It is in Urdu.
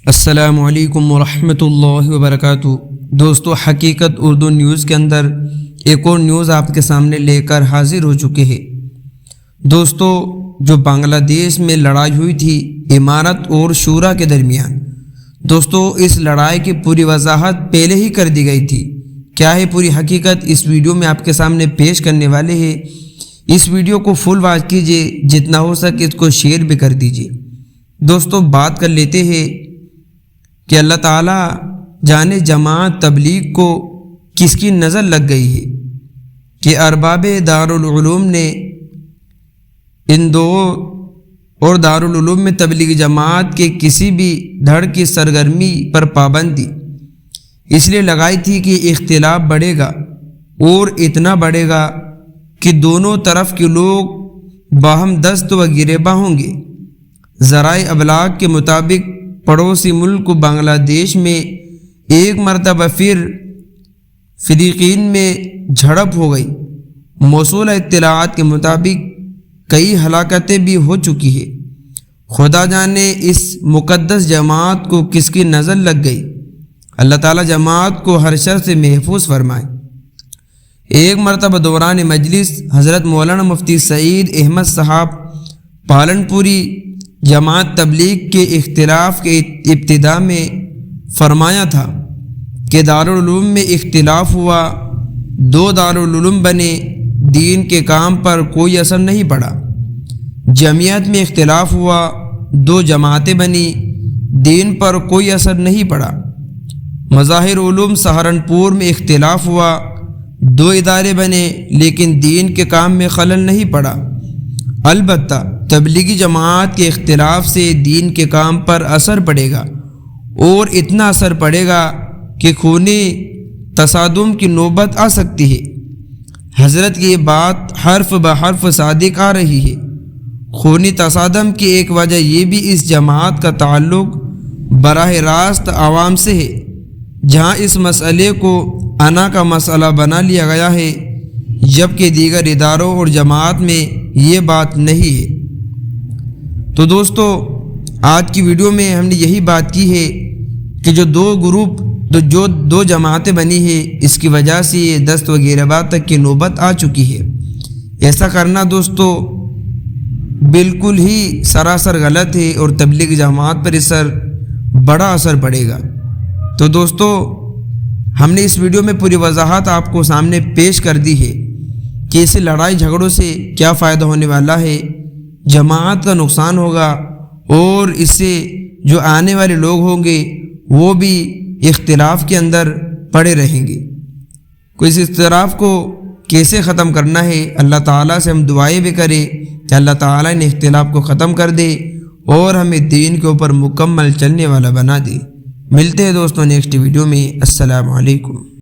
السلام علیکم ورحمۃ اللہ وبرکاتہ۔ دوستو، حقیقت اردو نیوز کے اندر ایک اور نیوز آپ کے سامنے لے کر حاضر ہو چکے ہیں۔ دوستو، جو بنگلہ دیش میں لڑائی ہوئی تھی امارت اور شورا کے درمیان، دوستو اس لڑائی کی پوری وضاحت پہلے ہی کر دی گئی تھی۔ کیا ہے پوری حقیقت، اس ویڈیو میں آپ کے سامنے پیش کرنے والے ہیں۔ اس ویڈیو کو فل واچ کیجئے، جتنا ہو سکے اس کو شیئر بھی کر دیجئے۔ دوستو بات کر لیتے ہیں کہ اللہ تعالیٰ جانے جماعت تبلیغ کو کس کی نظر لگ گئی ہے کہ ارباب دارالعلوم نے ان دو اور دارالعلوم میں تبلیغ جماعت کے کسی بھی دھڑ کی سرگرمی پر پابندی اس لیے لگائی تھی کہ اختلاف بڑھے گا اور اتنا بڑھے گا کہ دونوں طرف کے لوگ باہم دست و گریباں ہوں گے۔ ذرائع ابلاغ کے مطابق پڑوسی ملک بنگلہ دیش میں ایک مرتبہ پھر فریقین میں جھڑپ ہو گئی۔ موصولہ اطلاعات کے مطابق کئی ہلاکتیں بھی ہو چکی ہیں۔ خدا جانے اس مقدس جماعت کو کس کی نظر لگ گئی۔ اللہ تعالیٰ جماعت کو ہر شر سے محفوظ فرمائے۔ ایک مرتبہ دوران مجلس حضرت مولانا مفتی سعید احمد صاحب پالنپوری جماعت تبلیغ کے اختلاف کے ابتدا میں فرمایا تھا کہ دارالعلوم میں اختلاف ہوا، دو دارالعلوم بنے، دین کے کام پر کوئی اثر نہیں پڑا۔ جمعیت میں اختلاف ہوا، دو جماعتیں بنی، دین پر کوئی اثر نہیں پڑا۔ مظاہر علوم سہارنپور میں اختلاف ہوا، دو ادارے بنے، لیکن دین کے کام میں خلل نہیں پڑا۔ البتہ تبلیغی جماعت کے اختلاف سے دین کے کام پر اثر پڑے گا، اور اتنا اثر پڑے گا کہ خونی تصادم کی نوبت آ سکتی ہے۔ حضرت کی یہ بات حرف بحرف صادق آ رہی ہے۔ خونی تصادم کی ایک وجہ یہ بھی اس جماعت کا تعلق براہ راست عوام سے ہے، جہاں اس مسئلے کو انا کا مسئلہ بنا لیا گیا ہے، جبکہ دیگر اداروں اور جماعت میں یہ بات نہیں ہے۔ تو دوستو، آج کی ویڈیو میں ہم نے یہی بات کی ہے کہ جو دو جماعتیں بنی ہیں، اس کی وجہ سے یہ دست و گریباں تک کی نوبت آ چکی ہے۔ ایسا کرنا دوستو بالکل ہی سراسر غلط ہے، اور تبلیغ جماعت پر بڑا اثر پڑے گا۔ تو دوستو، ہم نے اس ویڈیو میں پوری وضاحت آپ کو سامنے پیش کر دی ہے کہ اس لڑائی جھگڑوں سے کیا فائدہ ہونے والا ہے، جماعت کا نقصان ہوگا، اور اس سے جو آنے والے لوگ ہوں گے وہ بھی اختلاف کے اندر پڑے رہیں گے۔ اس اختلاف کو کیسے ختم کرنا ہے، اللہ تعالیٰ سے ہم دعائیں بھی کریں کہ اللہ تعالیٰ نے اختلاف کو ختم کر دے اور ہمیں دین کے اوپر مکمل چلنے والا بنا دے۔ ملتے ہیں دوستوں نیکسٹ ویڈیو میں۔ السلام علیکم۔